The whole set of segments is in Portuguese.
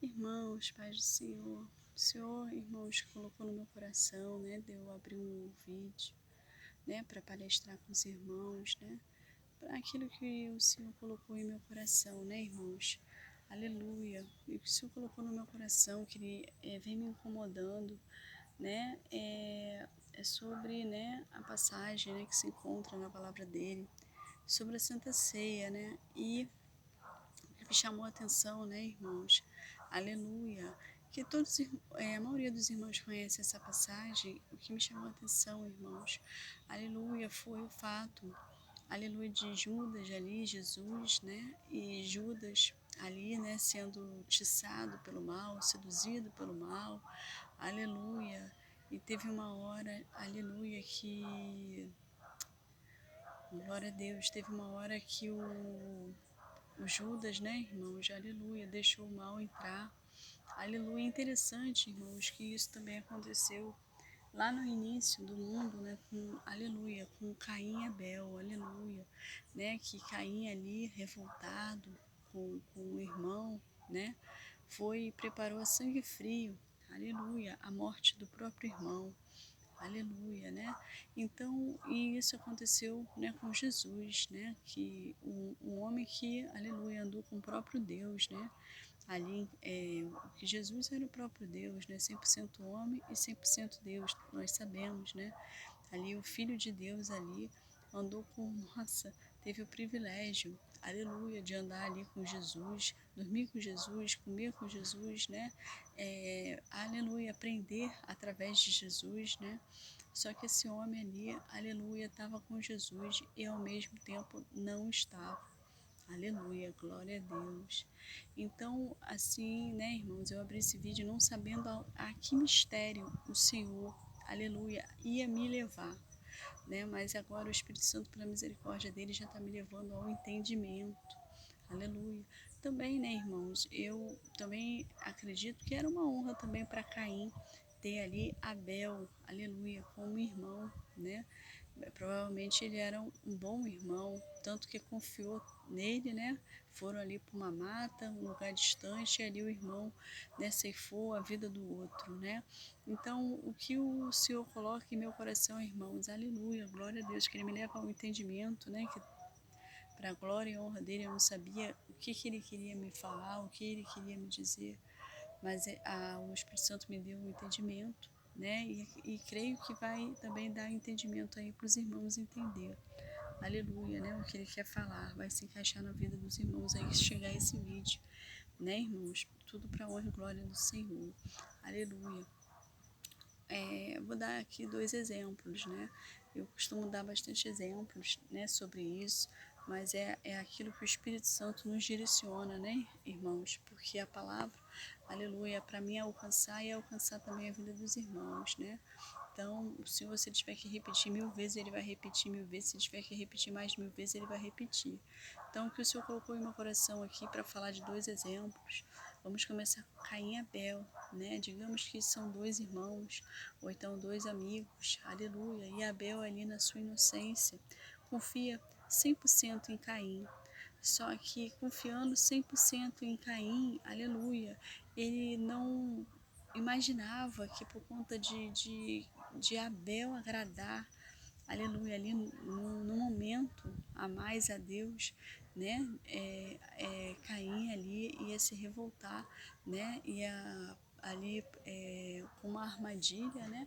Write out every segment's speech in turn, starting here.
Irmãos, paz do Senhor, o Senhor, irmãos, colocou no meu coração, né, de eu abrir um vídeo, né, para palestrar com os irmãos, né, para aquilo que o Senhor colocou em meu coração, né, irmãos, aleluia, e o que o Senhor colocou no meu coração, que ele vem me incomodando, né, é sobre, né, a passagem, né, que se encontra na palavra dele, sobre a Santa Ceia, né, e o que me chamou a atenção, né, irmãos, aleluia, que a maioria dos irmãos conhece essa passagem. O que me chamou a atenção, irmãos, aleluia, foi o fato, aleluia, de Judas ali, Jesus, né, e Judas ali, né, sendo tiçado pelo mal, seduzido pelo mal, aleluia, e teve uma hora, aleluia, que, glória a Deus, teve uma hora que o Judas, né, irmãos, aleluia, deixou o mal entrar. Aleluia, interessante, irmãos, que isso também aconteceu lá no início do mundo, né, com, aleluia, com Caim e Abel, aleluia, né, que Caim ali, revoltado com o irmão, né, foi e preparou a sangue frio, aleluia, a morte do próprio irmão, aleluia, né? Então, e isso aconteceu, né, com Jesus, né, que um homem que, aleluia, andou com o próprio Deus, né, ali, que Jesus era o próprio Deus, né, 100% homem e 100% Deus, nós sabemos, né, ali o Filho de Deus ali andou com, nossa, teve o privilégio, aleluia, de andar ali com Jesus, dormir com Jesus, comer com Jesus, né, aleluia, aprender através de Jesus, né, só que esse homem ali, aleluia, estava com Jesus e ao mesmo tempo não estava. Aleluia, glória a Deus. Então, assim, né, irmãos, eu abri esse vídeo não sabendo a que mistério o Senhor, aleluia, ia me levar, né? Mas agora o Espírito Santo, pela misericórdia dele, já está me levando ao entendimento. Aleluia. Também, né, irmãos, eu também acredito que era uma honra também para Caim ter ali Abel, aleluia, como irmão, né? Provavelmente ele era um bom irmão, tanto que confiou nele, né? Foram ali para uma mata, um lugar distante, e ali o irmão, né, ceifou a vida do outro, né? Então, o que o Senhor coloca em meu coração, irmãos, aleluia, glória a Deus, que ele me leva ao entendimento, né? Que para a glória e honra dele, eu não sabia o que ele queria me falar, o que ele queria me dizer, mas o Espírito Santo me deu um entendimento, né? E creio que vai também dar entendimento aí para os irmãos entender. Aleluia, né? O que ele quer falar vai se encaixar na vida dos irmãos aí que chegar esse vídeo, né, irmãos? Tudo para a honra e glória do Senhor. Aleluia. Vou dar aqui dois exemplos, né? Eu costumo dar bastante exemplos, né, sobre isso, mas é aquilo que o Espírito Santo nos direciona, né, irmãos? Porque a palavra, aleluia, para mim é alcançar e alcançar também a vida dos irmãos, né? Então, se você tiver que repetir 1000 vezes, ele vai repetir 1000 vezes. Se tiver que repetir mais 1000 vezes, ele vai repetir. Então, o que o Senhor colocou em meu coração aqui para falar de dois exemplos, vamos começar com Caim e Abel, né? Digamos que são dois irmãos, ou então dois amigos, aleluia. E Abel ali na sua inocência, confia 100% em Caim. Só que confiando 100% em Caim, aleluia, ele não imaginava que por conta de Abel agradar, aleluia, ali no momento a mais a Deus, né, Caim ali ia se revoltar, né, ia ali com uma armadilha, né,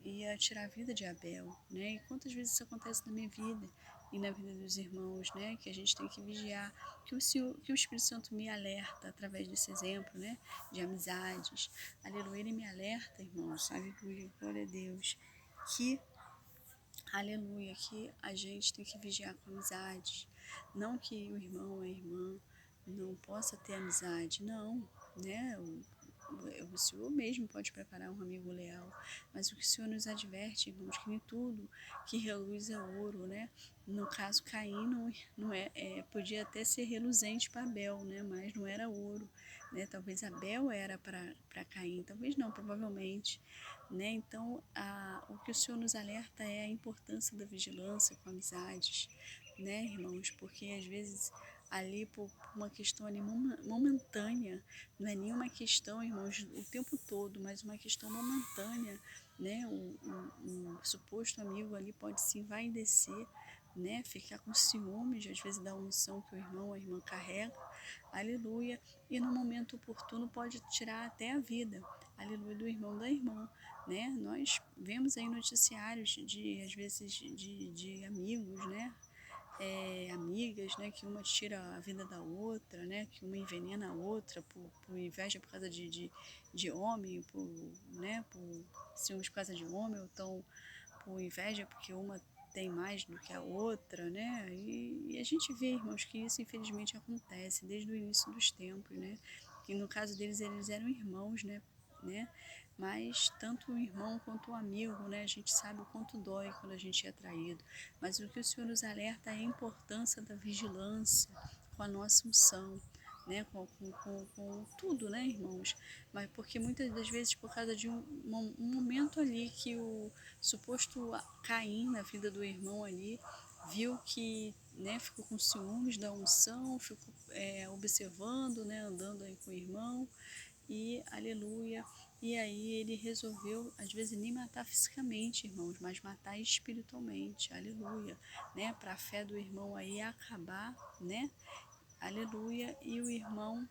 ia tirar a vida de Abel, né, e quantas vezes isso acontece na minha vida e na vida dos irmãos, né, que a gente tem que vigiar, que o Espírito Santo me alerta através desse exemplo, né, de amizades, aleluia, ele me alerta, irmãos, aleluia, glória a Deus, que aleluia, que a gente tem que vigiar com amizades, não que o irmão ou a irmã não possa ter amizade, não, né, o Senhor mesmo pode preparar um amigo leal, mas o que o Senhor nos adverte, irmãos, que nem tudo que reluz é ouro, né, no caso Caim não podia até ser reluzente para Abel, né, mas não era ouro, né, talvez Abel era para Caim, talvez não, provavelmente, né? Então, o que o Senhor nos alerta é a importância da vigilância com amizades, né, irmãos? Porque às vezes ali por uma questão ali momentânea, não é nenhuma questão, irmãos, o tempo todo, mas uma questão momentânea, né? O suposto amigo ali pode se envaidecer, né? Ficar com ciúmes, às vezes, da unção que o irmão ou a irmã carrega, aleluia, e no momento oportuno pode tirar até a vida, aleluia, do irmão da irmã, né? Nós vemos aí noticiários de, às vezes, de amigos, né? Amigas, né, que uma tira a vida da outra, né, que uma envenena a outra por inveja por causa de homem, né, por ciúmes por causa de homem, ou então por inveja porque uma tem mais do que a outra, né, e a gente vê, irmãos, que isso infelizmente acontece desde o início dos tempos, né, que no caso deles eles eram irmãos, né, mas tanto o irmão quanto o amigo, né, a gente sabe o quanto dói quando a gente é traído. Mas o que o Senhor nos alerta é a importância da vigilância com a nossa unção, né? Com tudo, né, irmãos? Mas porque muitas das vezes, por causa de um momento ali que o suposto Caim na vida do irmão ali viu que, né, ficou com ciúmes da unção, ficou observando, né, andando aí com o irmão, e aleluia. E aí ele resolveu, às vezes, nem matar fisicamente, irmãos, mas matar espiritualmente, aleluia, né? Para a fé do irmão aí acabar, né? Aleluia. E o irmão,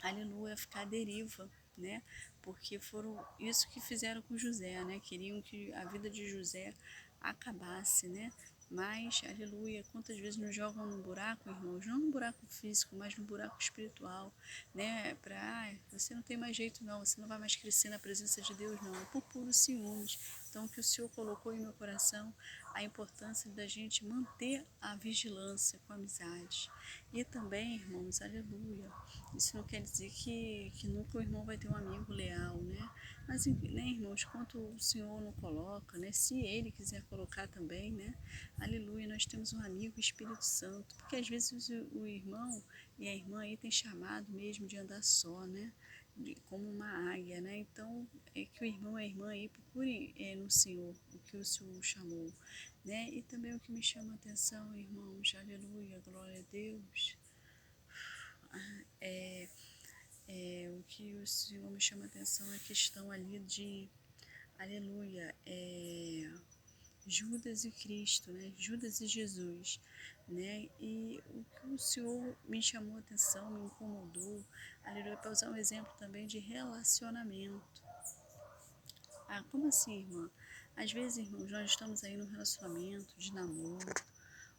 aleluia, ficar à deriva, né? Porque foram isso que fizeram com José, né? Queriam que a vida de José acabasse, né? Mas, aleluia, quantas vezes nos jogam no buraco, irmãos? Não no buraco físico, mas no buraco espiritual, né? Você não tem mais jeito, não, você não vai mais crescer na presença de Deus, não, é por puro ciúmes. Então, o que o Senhor colocou em meu coração, a importância da gente manter a vigilância com a amizade. E também, irmãos, aleluia, isso não quer dizer que nunca o irmão vai ter um amigo leal, né? Mas, né, irmãos, quanto o Senhor não coloca, né? Se Ele quiser colocar também, né? Aleluia, nós temos um amigo, Espírito Santo. Porque às vezes o irmão e a irmã aí tem chamado mesmo de andar só, né? Como uma águia, né? Então, é que o irmão e a irmã aí procurem no Senhor o que o Senhor chamou, né? E também o que me chama a atenção, irmãos, aleluia, glória a Deus, é, o que o Senhor me chama a atenção é a questão ali de, aleluia, Judas e Cristo, né? Judas e Jesus, né? E o que o Senhor me chamou a atenção, me incomodou, aleluia, para usar um exemplo também de relacionamento. Ah, como assim, irmã? Às vezes, irmãos, nós estamos aí num relacionamento de namoro,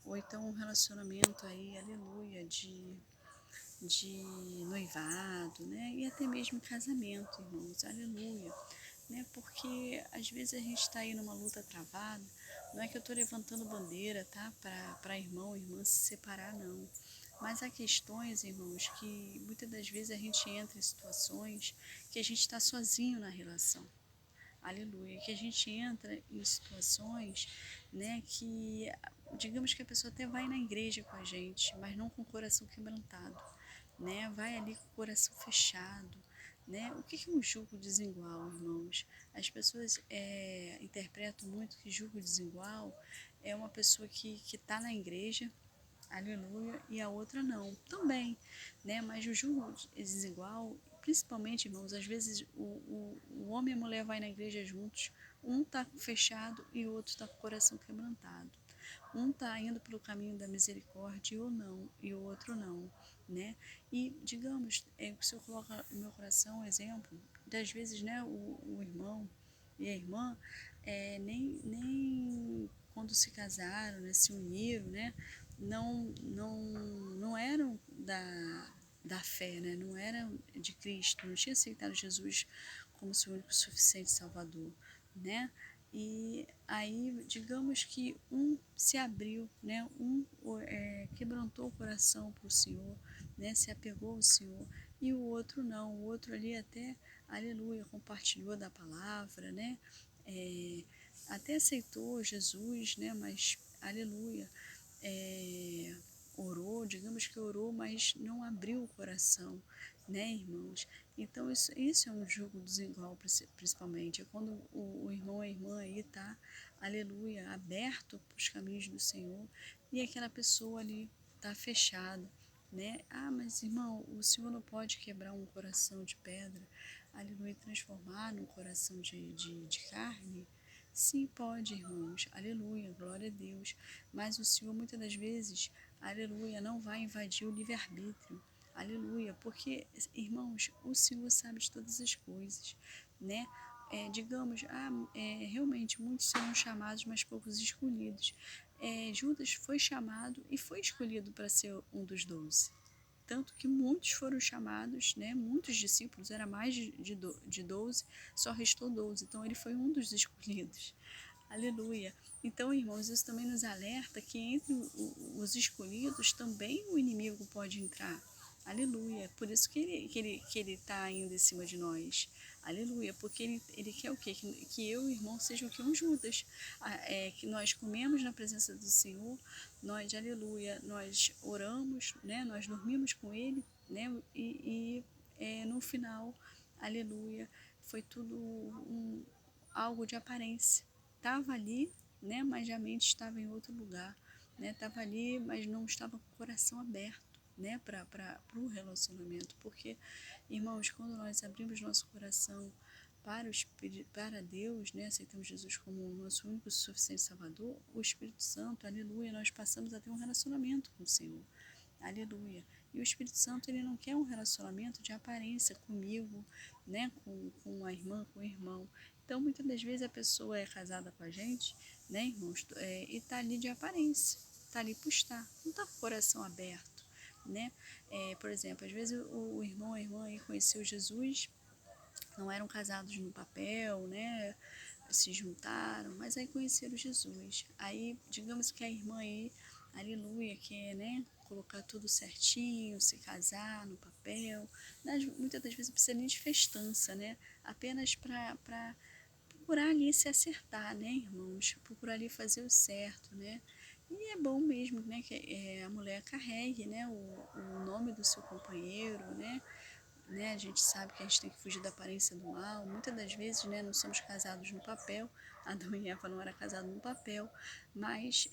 ou então um relacionamento aí, aleluia, de noivado, né? E até mesmo casamento, irmãos, aleluia, né? Porque às vezes a gente está aí numa luta travada, não é que eu estou levantando bandeira, tá? Para irmão e irmã se separar, não. Mas há questões, irmãos, que muitas das vezes a gente entra em situações que a gente está sozinho na relação. Aleluia, que a gente entra em situações, né, que digamos que a pessoa até vai na igreja com a gente, mas não com o coração quebrantado, né, vai ali com o coração fechado, né. O que é um jugo desigual, irmãos? As pessoas interpretam muito que jugo desigual é uma pessoa que está na igreja, aleluia, e a outra não, também, né, mas o jugo desigual, principalmente, irmãos, às vezes o homem e a mulher vai na igreja juntos, um está fechado e o outro está com o coração quebrantado. Um está indo pelo caminho da misericórdia ou não, e o outro não, né? E, digamos, o Senhor coloca no meu coração um exemplo, das vezes, né, o irmão e a irmã, nem quando se casaram, né, se uniram, né, não eram da fé, né, não eram de Cristo, não tinham aceitado Jesus como seu único e suficiente Salvador, né? E aí, digamos que um se abriu, né? Quebrantou o coração para o Senhor, né? Se apegou ao Senhor, e o outro não. O outro ali até, aleluia, compartilhou da palavra, né? Até aceitou Jesus, né? Mas, aleluia, orou, digamos que orou, mas não abriu o coração, né, irmãos? Então, isso é um jugo desigual, principalmente. É quando o irmão e a irmã aí tá, aleluia, aberto para os caminhos do Senhor, e aquela pessoa ali tá fechada, né? Ah, mas irmão, o Senhor não pode quebrar um coração de pedra, aleluia, e transformar num coração de carne? Sim, pode, irmãos, aleluia, glória a Deus. Mas o Senhor muitas das vezes, aleluia, não vai invadir o livre-arbítrio, aleluia, porque, irmãos, o Senhor sabe de todas as coisas, né? Digamos, realmente muitos serão chamados, mas poucos escolhidos. Judas foi chamado e foi escolhido para ser um dos 12. Tanto que muitos foram chamados, né? Muitos discípulos, era mais de 12, só restou 12. Então ele foi um dos escolhidos. Aleluia. Então, irmãos, isso também nos alerta que entre os escolhidos também o inimigo pode entrar. Aleluia. Por isso que ele está indo em cima de nós. Aleluia. Porque ele quer o quê? Que eu e o irmão sejam que um Judas. Que nós comemos na presença do Senhor, nós, aleluia, nós oramos, né? Nós dormimos com ele, né? No final, aleluia, foi tudo algo de aparência. Estava ali, né? Mas a mente estava em outro lugar, né? Estava ali, mas não estava com o coração aberto, né? Para o relacionamento. Porque, irmãos, quando nós abrimos nosso coração para o Espírito, para Deus, né? Aceitamos Jesus como o nosso único e suficiente Salvador, o Espírito Santo, aleluia, nós passamos a ter um relacionamento com o Senhor. Aleluia. E o Espírito Santo, ele não quer um relacionamento de aparência comigo, né, com a irmã, com o irmão. Então, muitas das vezes a pessoa é casada com a gente, né, irmãos, e está ali de aparência, está ali por estar, não está com o coração aberto, né? Por exemplo, às vezes o irmão ou a irmã aí conheceu Jesus, não eram casados no papel, né? Se juntaram, mas aí conheceram Jesus. Aí, digamos que a irmã aí, aleluia, quer, né, colocar tudo certinho, se casar no papel. Muitas das vezes não precisa nem de festança, né? Apenas para procurar ali se acertar, né, irmãos? Procurar ali fazer o certo, né? E é bom mesmo, né, que a mulher carregue, né, o nome do seu companheiro, né? A gente sabe que a gente tem que fugir da aparência do mal. Muitas das vezes, né, não somos casados no papel. Adão e Eva não era casado no papel, mas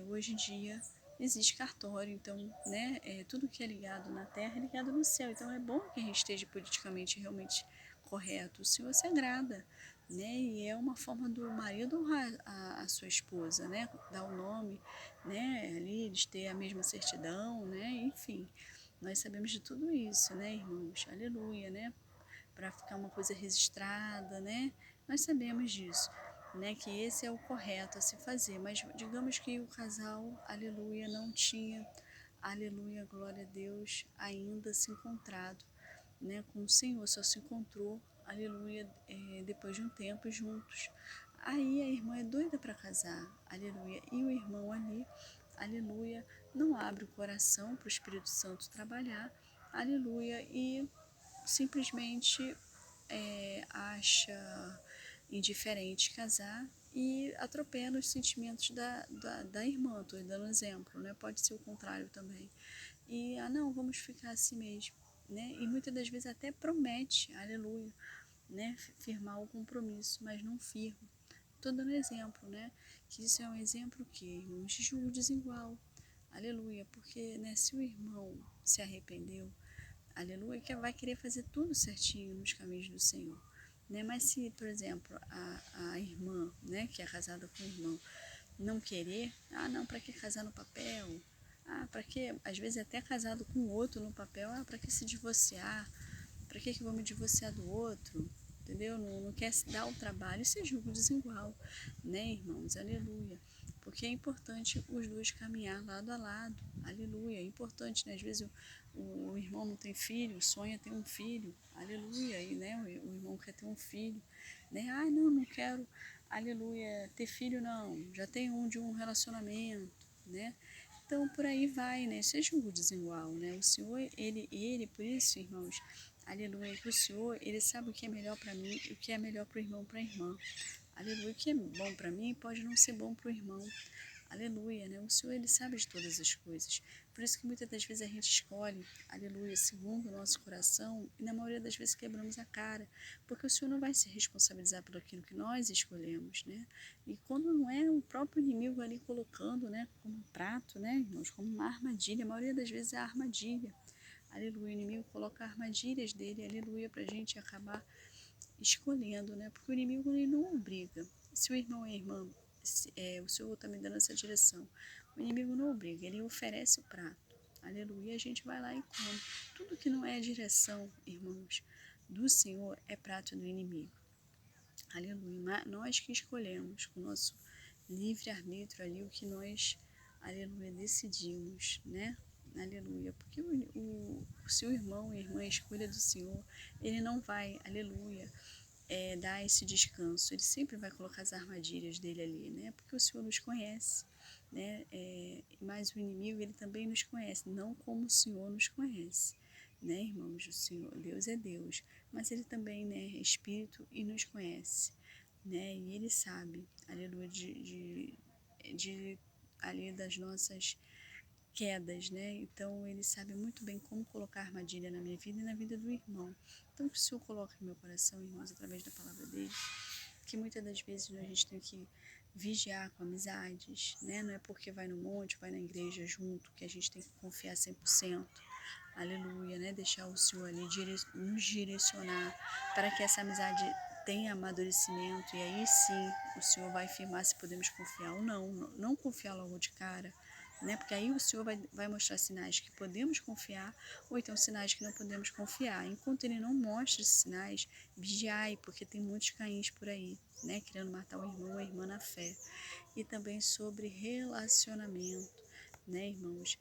hoje em dia existe cartório, então, né, tudo que é ligado na terra é ligado no céu. Então é bom que a gente esteja politicamente realmente correto. O Senhor se agrada, né? E é uma forma do marido honrar a sua esposa, né? Dar o nome, né? Ali eles ter a mesma certidão, né? Enfim. Nós sabemos de tudo isso, né, irmãos? Aleluia, né? Para ficar uma coisa registrada, né? Nós sabemos disso, né? Que esse é o correto a se fazer. Mas digamos que o casal, aleluia, não tinha, aleluia, glória a Deus, ainda se encontrado, né? Com o Senhor, só se encontrou, aleluia, depois de um tempo juntos. Aí a irmã é doida para casar, aleluia. E o irmão ali, aleluia, não abre o coração para o Espírito Santo trabalhar, aleluia, e simplesmente acha indiferente casar e atropela os sentimentos da irmã. Estou dando um exemplo, né? Pode ser o contrário também. E, não, vamos ficar assim mesmo, né? E muitas das vezes até promete, aleluia, né? Firmar o compromisso, mas não firma. Estou dando exemplo, né? Que isso é um exemplo que, irmãos, de julgo desigual. Aleluia, porque, né, se o irmão se arrependeu, aleluia, que vai querer fazer tudo certinho nos caminhos do Senhor, né? Mas se, por exemplo, a irmã, né, que é casada com o irmão, não querer, não, para que casar no papel? Para que, às vezes até casado com outro no papel, para que se divorciar? Para que vou me divorciar do outro? Entendeu? Não quer se dar o trabalho, isso é julgo desigual, né, irmãos? Aleluia. Porque é importante os dois caminhar lado a lado, aleluia. É importante, né? Às vezes o irmão não tem filho, sonha ter um filho, aleluia. E, né, o irmão quer ter um filho, né? Não quero, aleluia, ter filho não, já tenho um de um relacionamento, né? Então, por aí vai, né? Isso é julgo desigual, né? O Senhor, ele, por isso, irmãos, aleluia, que o Senhor, ele sabe o que é melhor para mim e o que é melhor para o irmão, para a irmã. Aleluia, o que é bom para mim pode não ser bom para o irmão. aleluia, né? O Senhor, Ele sabe de todas as coisas. Por isso que muitas das vezes a gente escolhe, aleluia, segundo o nosso coração, e na maioria das vezes quebramos a cara, porque o Senhor não vai se responsabilizar pelo aquilo que nós escolhemos, né? E quando não é o próprio inimigo ali colocando, né, como um prato, né, irmãos, como uma armadilha, a maioria das vezes é a armadilha, aleluia, o inimigo coloca armadilhas dele, aleluia, para a gente acabar escolhendo, né? Porque o inimigo ele não obriga. Se o irmão e a irmã, o Senhor está me dando essa direção, o inimigo não obriga, ele oferece o prato. Aleluia, a gente vai lá e come. Tudo que não é a direção, irmãos, do Senhor é prato do inimigo. Aleluia. Mas nós que escolhemos com o nosso livre-arbítrio ali o que nós, aleluia, decidimos, né? Aleluia. Porque se o irmão e a irmã a escolha do Senhor, ele não vai, aleluia, dar esse descanso. Ele sempre vai colocar as armadilhas dele ali, né? Porque o Senhor nos conhece, né? Mas o inimigo, ele também nos conhece, não como o Senhor nos conhece, né, irmãos? O Senhor, Deus é Deus, mas ele também, né, é Espírito e nos conhece, né? E ele sabe, aleluia, de ali das nossas quedas, né? Então ele sabe muito bem como colocar armadilha na minha vida e na vida do irmão. Então que o Senhor coloque no meu coração, irmãos, através da palavra dele, que muitas das vezes a gente tem que vigiar com amizades, né? Não é porque vai no monte, vai na igreja junto, que a gente tem que confiar 100%. Aleluia, né? Deixar o Senhor ali nos direcionar para que essa amizade tenha amadurecimento e aí sim o Senhor vai afirmar se podemos confiar ou não. Não confiar logo de cara, né? Porque aí o Senhor vai mostrar sinais que podemos confiar ou então sinais que não podemos confiar. Enquanto Ele não mostra esses sinais, vigiai, porque tem muitos Caíns por aí, né? Querendo matar o irmão ou a irmã na fé. E também sobre relacionamento, né, irmãos?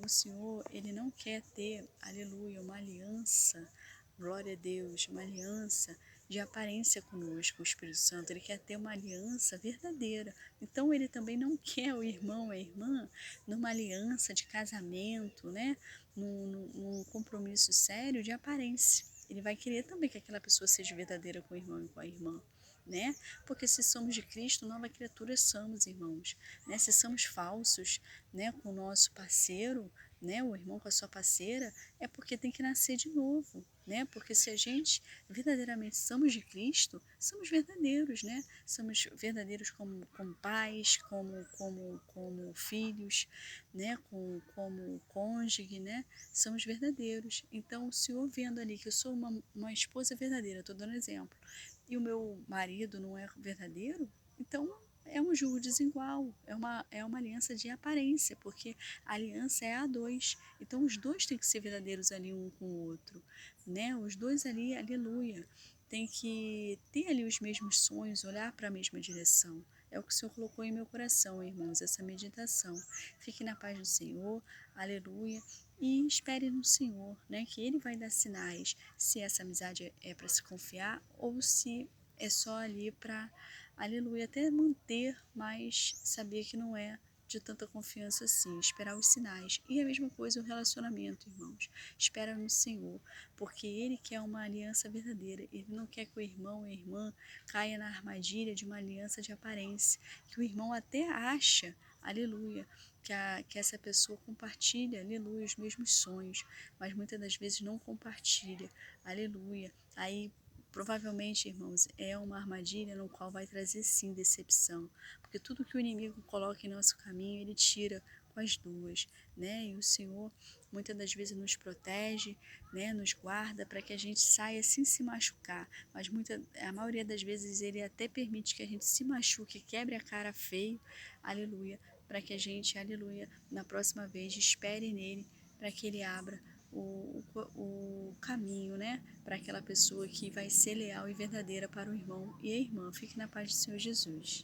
O Senhor, Ele não quer ter, aleluia, uma aliança, glória a Deus, uma aliança de aparência conosco, o Espírito Santo. Ele quer ter uma aliança verdadeira. Então, Ele também não quer o irmão ou a irmã numa aliança de casamento, né? Num compromisso sério de aparência. Ele vai querer também que aquela pessoa seja verdadeira com o irmão e com a irmã, né? Porque se somos de Cristo, nova criatura somos, irmãos, né? Se somos falsos, né, com o nosso parceiro, né, o irmão com a sua parceira, é porque tem que nascer de novo, né? Porque se a gente verdadeiramente somos de Cristo, somos verdadeiros, né? Somos verdadeiros como pais, como filhos, né? Como cônjuge, né? Somos verdadeiros. Então, o Senhor vendo ali que eu sou uma esposa verdadeira, estou dando exemplo, e o meu marido não é verdadeiro, então é um julgo desigual, é uma aliança de aparência, porque a aliança é a dois. Então os dois têm que ser verdadeiros ali um com o outro, né? Os dois ali, aleluia, tem que ter ali os mesmos sonhos, olhar para a mesma direção. É o que o Senhor colocou em meu coração, irmãos, essa meditação. Fique na paz do Senhor, aleluia, e espere no Senhor, né? Que Ele vai dar sinais se essa amizade é para se confiar ou se é só ali para, aleluia, até manter, mas saber que não é de tanta confiança assim, esperar os sinais. E a mesma coisa o relacionamento, irmãos. Espera no Senhor, porque Ele quer uma aliança verdadeira. Ele não quer que o irmão e a irmã caia na armadilha de uma aliança de aparência, que o irmão até acha, aleluia, que essa pessoa compartilha, aleluia, os mesmos sonhos, mas muitas das vezes não compartilha, aleluia. Aí provavelmente, irmãos, é uma armadilha no qual vai trazer sim decepção, porque tudo que o inimigo coloca em nosso caminho, ele tira com as duas, né? E o Senhor muitas das vezes nos protege, né? Nos guarda para que a gente saia sem se machucar, mas a maioria das vezes ele até permite que a gente se machuque, quebre a cara feio, aleluia, para que a gente, aleluia, na próxima vez espere nele para que ele abra o caminho, né, para aquela pessoa que vai ser leal e verdadeira para o irmão e a irmã. Fique na paz do Senhor Jesus.